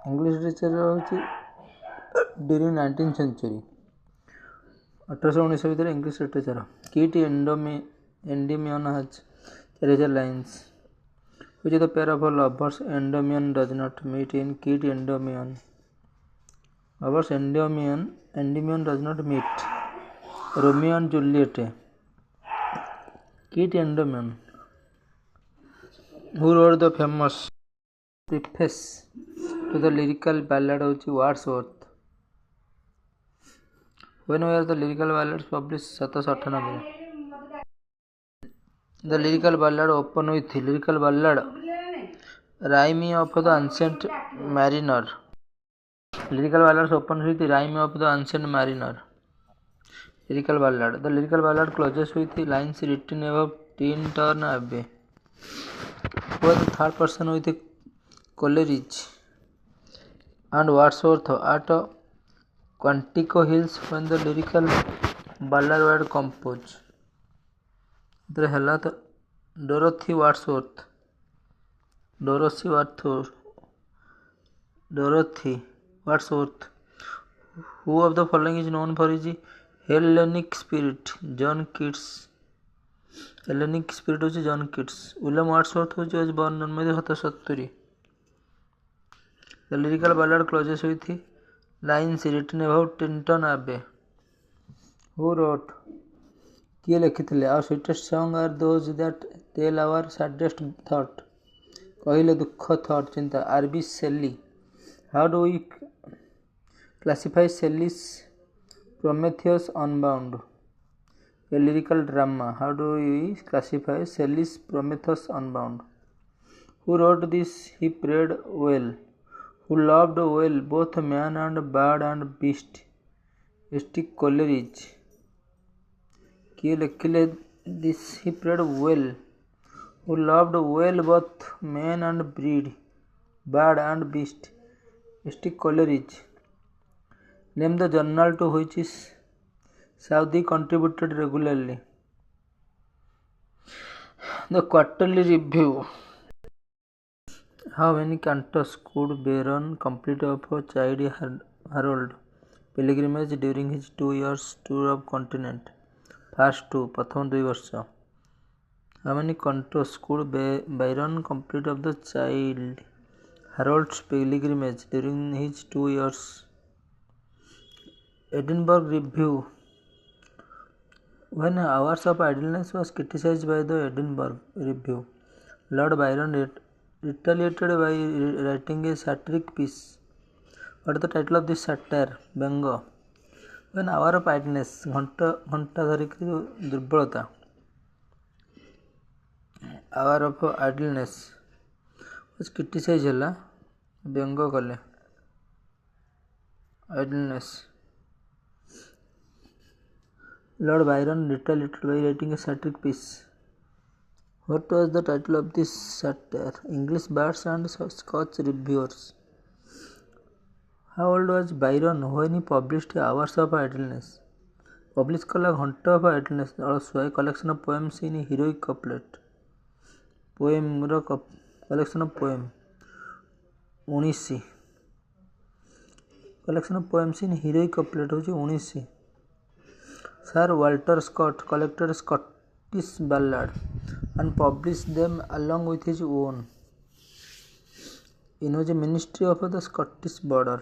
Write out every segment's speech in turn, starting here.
English literature होची during 19th century 1819 भितर English literature कीट एंडोमियन has treasure lines which is the pair of lovers endymion does not meet in कीट एंडोमियन lovers endymion does not meet Romeo and Juliet कीट एंडोमियन who wrote the famous preface to the lyrical ballad होची Wordsworth when were the lyrical ballads published 1798 The lyrical ballad open with lyrical ballad Rhyme of the Ancient Mariner Lyrical ballads open with the Rhyme of the Ancient Mariner Lyrical ballad The lyrical ballad closes with the lines written above Tintern Abbey where the third person with the Coleridge and Wordsworth at Quantico Hills when the lyrical ballad were composed. The hela Dorothy Wordsworth, who of the following is known for his Hellenic spirit? John Keats. Hellenic spirit was John Keats. William Wordsworth was born in 1770. The lyrical ballad closes with lines written about Tintern Abbey. Who wrote? किए लिखिथिले our sweetest song are those that tell our saddest thought कहिले दुख thought चिंता R.B. Shelley how do we classify Shelley's Prometheus Unbound a lyrical drama how do we classify Shelley's Prometheus Unbound who wrote this he prayed well who loved well both man and bird and beast S.T. Coleridge किए लिखिले this he prayed well who loved well both man and bird and beast S.T. Coleridge name the journal to which is Southey contributed regularly the Quarterly Review how many cantos could Byron complete of Childe Harold pilgrimage during his 2 years tour of continent First 2 प्रथम 2 वर्ष How many cantos could Byron complete of the Childe Harold's pilgrimage during his 2 years? Edinburgh Review When Hours of Idleness was criticized by the Edinburgh Review, Lord Byron retaliated by writing a satiric piece. What is the title of this satire? Benga. When hour of idleness घंटा धरिकी दुर्बलता hour of idleness was criticized ହେଲା ବ୍ୟଙ୍ଗ କଲେ idleness Lord Byron retaliated by writing a satiric piece. What was the title of this satire? English Bards and Scotch Reviewers. How old was Byron when he published Hours of Idleness? Published कला घंटा of idleness also a collection of poems in heroic couplet. Collection of poem 19 collection of poems in heroic couplet होची 19 Sir Walter Scott collected Scottish ballad and published them along with his own in the ministry of the Scottish border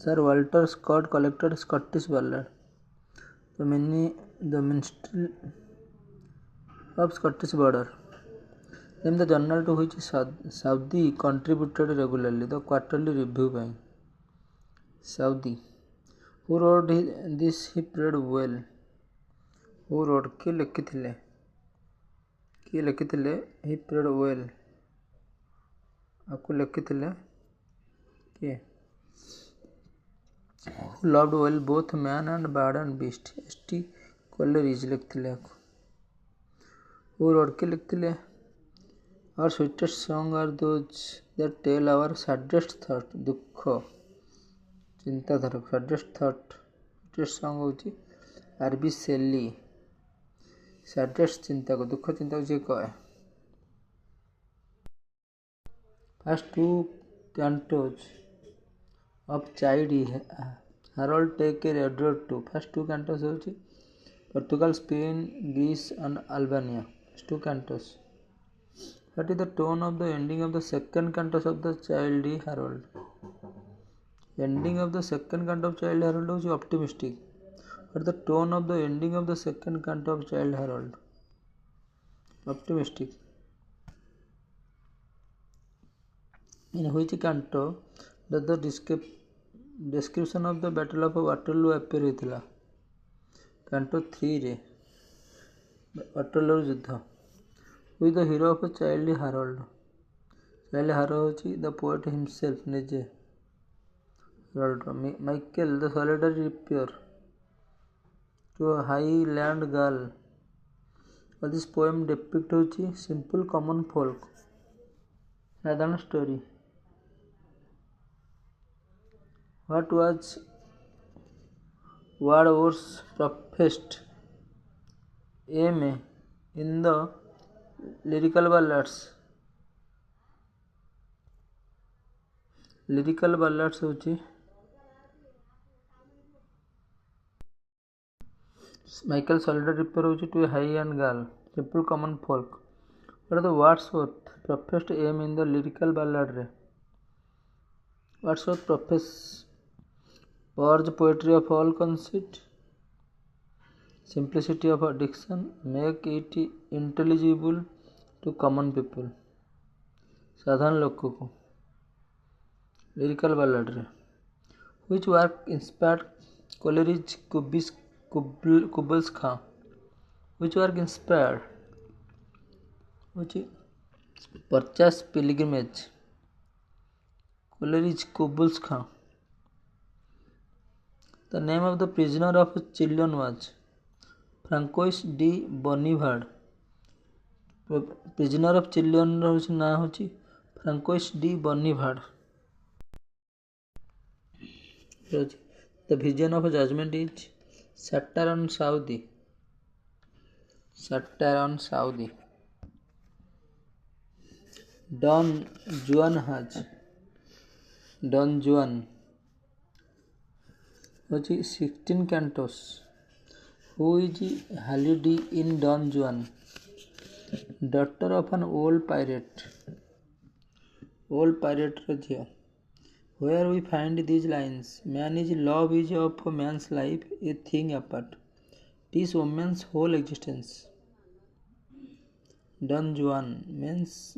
Sir Walter Scott collected Scottish ballad the ministry of Scottish border Name the journal to which Southey contributed regularly the Quarterly Review by Southey Who wrote this he prayed well Who wrote किए लिखिथिले he prayed well आपको लिखिथिले किए Who loved well both man and bird and beast S.T. Coleridge लिखिथिले Who wrote किए लिखिथिले Our sweetest song are those that tell our saddest thought दुख चिंताधारक saddest thought sweetest song होची R.B. Shelley saddest चिंता को दुख चिंता को जे कहे First two cantos of Child Harold take a road to. First two cantos ହେଉଛି Portugal, Spain, Greece and Albania. First two cantos. What is the tone of the ending of the second cantos of the Child Harold? Ending of the second canto of Child Harold is optimistic. What the tone of the ending of the second canto of Child Harold? Optimistic. In which canto does the description of the Battle of Waterloo appear ହେଇଥିଲା? Canto 3 ରେ Waterloo ଯୁଦ୍ଧ. Who is the hero of Child Harold? Child Harold ହେଉଛି the poet himself ନିଜେ. Michael the solitary reaper to a Highland girl. All this poem depict ହେଉଛି simple common folk. ସାଧାରଣ story. What was Wordsworth's professed aim in the lyrical ballads? Lyrical ballads ହେଉଛି Michael solitary reaper ହେଉଛି to a Highland girl, simple common folk. What are the Wordsworth professed aim in the lyrical ballad ରେ? Wordsworth profess purge poetry of all conceit, simplicity of diction, make it intelligible to common people. ସାଧାରଣ ଲୋକକୁ lyrical ballad ରେ. Which work inspired Coleridge Kublai Khan? Which work inspired ହେଉଛି Purchas Pilgrimage. Coleridge Kublai Khan. The name of the prisoner of Chillon was Francois de Bonivard. Prisoner of Chillon ହେଉଛି ନାଁ ହେଉଛି Francois de Bonivard. The vision of judgment is Satire on Saudi. Satire on Saudi. Don Juan ହେଉଛି 16 cantos. Who is Halidi in Don Juan? Daughter of an old pirate. Old pirate ର ଝିଅ. Where we find these lines, man is love is of man's life a thing apart. It is woman's whole existence. Don Juan,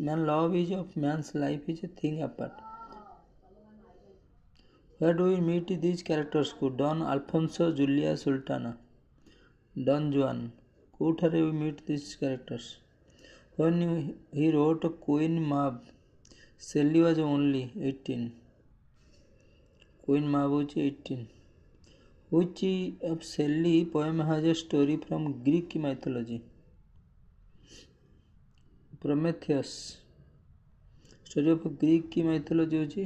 man love is of man's life is a thing apart. Where do we meet these characters? Don Alfonso, Julia Sultana. Don Juan. କୋଉଠାରେ we meet these characters? When he wrote Queen Mab, Shelley was only 18. Queen Mab was 18. Which of Shelley poem has a story from Greek mythology? Prometheus. Story of Greek mythology ହେଉଛି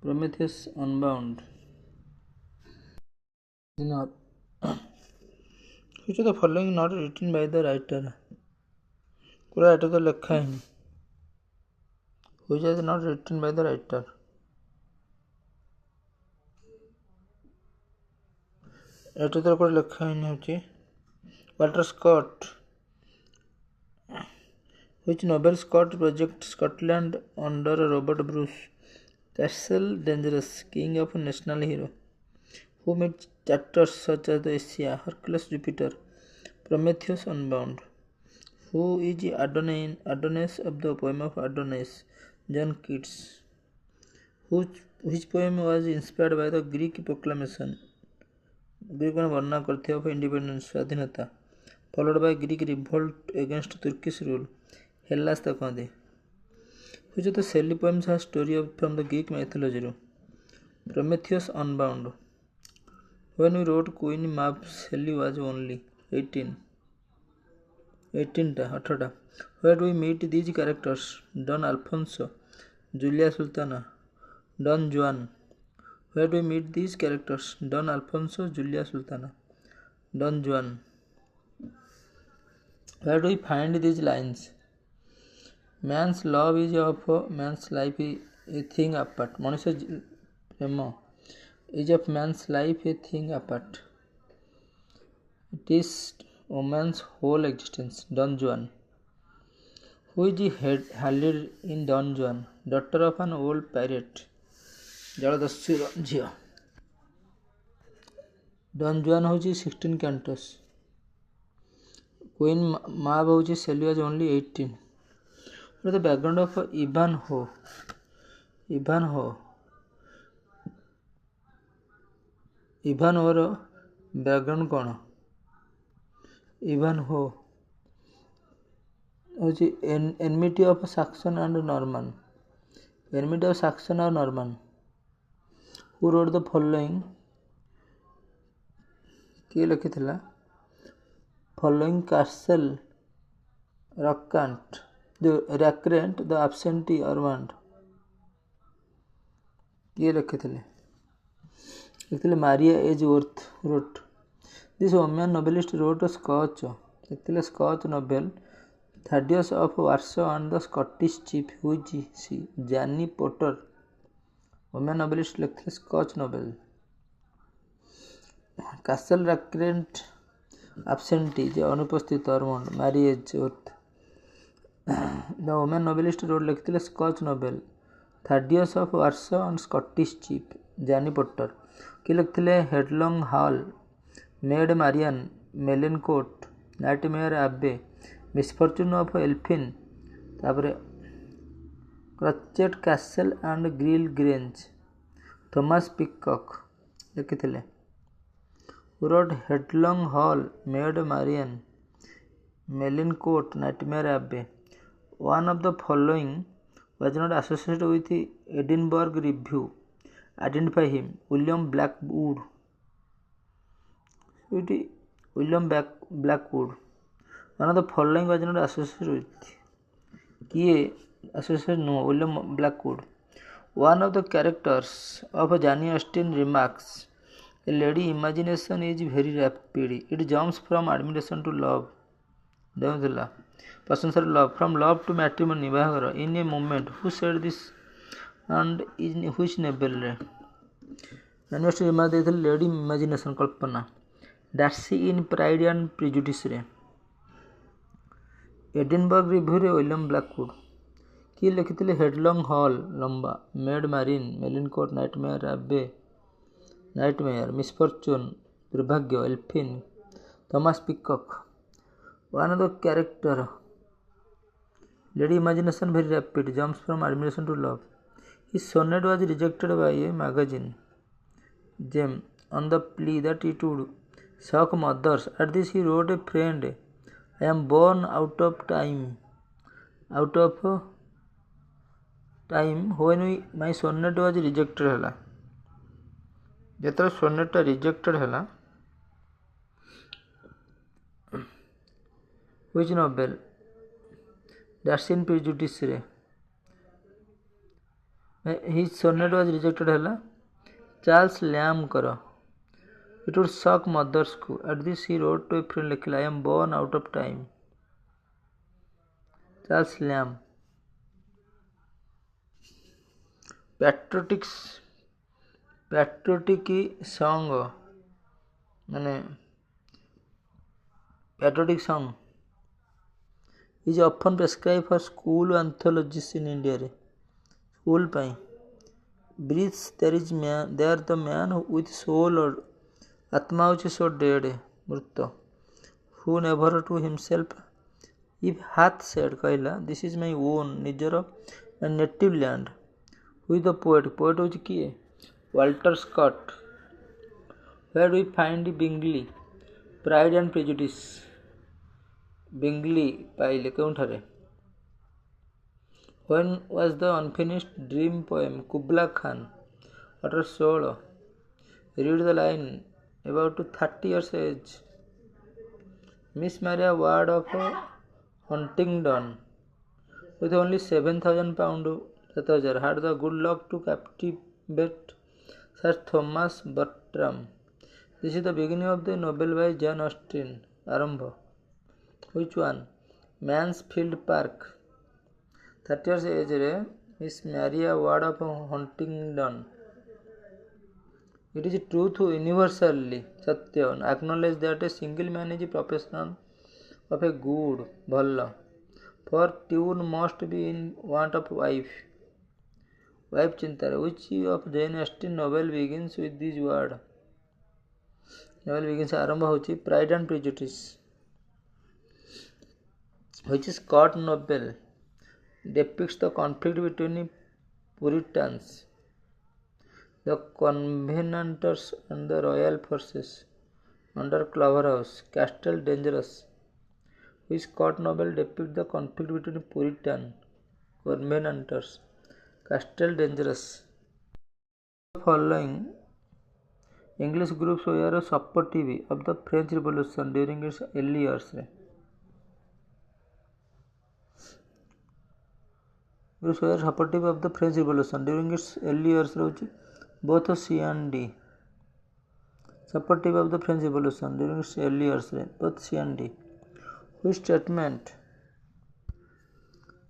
Prometheus Unbound. Which of the following not written by the writer? पूरा writer तो लिखा ही नहीं. Which is not written by the writer? Writer ତ କୋଉଠି ଲେଖା ହିଁ ନାହିଁ ହେଉଛି Walter Scott. Which novel Scott project Scotland under Robert Bruce? Castle Dangerous, king of national hero. Who made characters such as the Asia, Hercules, Jupiter, Prometheus Unbound? Who is Adonis of the poem of Adonis? John Keats. Which poem was inspired by the Greek proclamation? Greek ବର୍ଣ୍ଣନା କରିଥିବା of independence, ସ୍ୱାଧୀନତା, followed by Greek revolt against Turkish rule. Hellas ତାକୁ କହନ୍ତି. Which of the Shelley poems has story from the Greek mythology? Prometheus Unbound. When we wrote Queen Mab, Shelley was only 18. 18. Where do we meet these characters? Don Alfonso, Julia Sultana, Don Juan. Where do we meet these characters? Don Alfonso, Julia Sultana, Don Juan. Where do we find these lines? Man's love is of man's life a thing apart. ମଣିଷ ପ୍ରେମ is of man's life a thing apart. It is woman's whole existence. Don Juan. Who is the Halil in Don Juan? Daughter of an old pirate. ଜଳଦସ୍ୟୁର ଝିଅ. Don Juan ହେଉଛି 16 cantos. Queen Maab ହେଉଛି Shelley was only 18. What is the background of Ivanhoe? ଇଭାନୋର background କ'ଣ? Ivanhoe ହେଉଛି enmity of Saxon and Norman. Enmity of Saxon ଆଉ Norman. Who wrote the following? କିଏ ଲେଖିଥିଲା? Following Castle Rackrent the Absentee Ormond. କିଏ ଲେଖିଥିଲେ? Maria Edgeworth wrote. This woman novelist wrote Scotch. ଲେଖିଥିଲେ Scotch novel Thaddeus of Warsaw and the Scottish chief which she. Jane Porter. Woman novelist ଲେଖିଥିଲେ Scotch novel. Castle Rackrent Absentee ଯେ ଅନୁପସ୍ଥିତ Ormond. Mary Edgeworth. The ଓମିଆନ୍ novelist wrote ଲେଖିଥିଲେ Scotch novel Thaddeus of Warsaw and Scottish chief. Jane Porter. କିଏ ଲେଖିଥିଲେ? Headlong Hall, Maid Marian, Melincourt, Nightmare Abbey, Misfortune of Elphin, ତାପରେ Crotchet Castle and Gryll Grange. Thomas Peacock ଲେଖିଥିଲେ. Wrote Headlong Hall, Maid Marian, Melincourt, Nightmare Abbey. One of the following was not associated with the Edinburgh Review. Identify him. William Blackwood. Blackwood. One of the following was not associated with. କିଏ associated ନୁହଁ? William Blackwood. One of the characters of Jane Austen remarks, a lady imagination is very rapid. It jumps from admiration to love. ଦେଉଥିଲା ପ୍ରଶଂସାରୁ love. From love to matrimony, ବାହାଘର. In a moment. Who said this and in which novelରେ? Jane Austen remark ଦେଇଥିଲେ lady imagination କଳ୍ପନା. Darcy in Pride and ପ୍ରିଜୁଡିସରେ. Edinburgh ରିଭ୍ୟୁରେ William Blackwood. କିଏ ଲେଖିଥିଲେ? Headlong Hall ଲମ୍ବା, Maid Marian, Melincourt, Nightmare Abbey, Nightmare, Misfortune ଦୁର୍ଭାଗ୍ୟ, Elphin, Thomas Peacock. One of the character, lady imagination very rapid, jumps from admiration to love. His sonnet was rejected by a magazine, Gem, on the plea that it would shock mothers. At this he wrote a friend, I am born out of time when my sonnet was rejected ହେଲା. ଯେତେବେଳେ ସୋନେଟଟା rejected ହେଲା, which novel? Darcy in Prejudice. His sonnet was rejected ହେଲା Charles ଲ୍ୟାମ୍ଙ୍କର. It would shock mothers କୁ. At this he wrote to a friend ଲେଖିଲା I am born out of time. Charles Lamb. patriotic song ମାନେ patriotic song is often prescribed for school anthologies in India. School ପାଇଁ. Breathes there the man with soul or ଆତ୍ମା ହେଉଛି so dead ମୃତ. Who never to himself if hath said କହିଲା this is my own ନିଜର native land. Who is the poet? Poet ହେଉଛି କିଏ? Walter Scott. Where do we find Bingley? Pride and Prejudice. ବିଙ୍ଗଲି ପାଇଲେ କେଉଁଠାରେ? When was the unfinished dream poem? କୁବଲା Khan. 1816. Read the line. About 30 years age. Miss Maria Ward of Huntingdon with only £7,000 had the good luck to captivate Sir Thomas Bertram. This is the beginning of the novel by Jane Austen. ଆରମ୍ଭ. Which one? Mansfield Park. 30 years age रे Miss Maria Ward of Huntingdon. It is truth universally satya acknowledge that a single man is a professional of a good bhalla. For tune must be in want of wife. Wife chintare. Which of Jane Austen novel begins with this word? Novel begins आरंभ होची Pride and Prejudice. Which Scott novel depicts the conflict between Puritans, the Covenanters and the royal forces under Claverhouse. Castle Dangerous. Which Scott novel depicts the conflict between Puritan Covenanters. Castle Dangerous. The following English groups were supportive of the French Revolution during its early years. Groups were supportive of the French Revolution during its early years. Both C and D. Supportive of the French Revolution during its early years. Both C and D. Which statement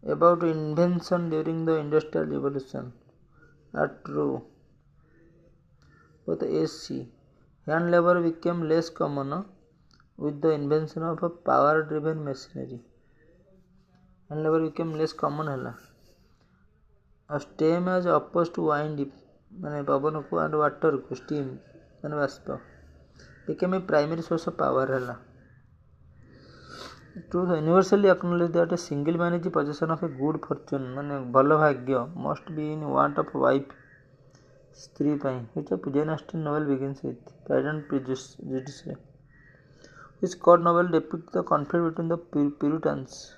about invention during the Industrial Revolution are true? Both A, C. Hand labor became less common with the invention of a power-driven machinery. Hand labor became less common hela. A steam as opposed to wind माने पवन को and water को steam माने बाष्प became a primary source of power hela. Truth universally acknowledge that a single man is the possession of a good fortune माने भल भाग्य must be in want of wife स्त्री ପାଇଁ. Which of Jane Austen novel begins with Pride and Prejudice? Which Scott novel depicts the conflict between the Puritans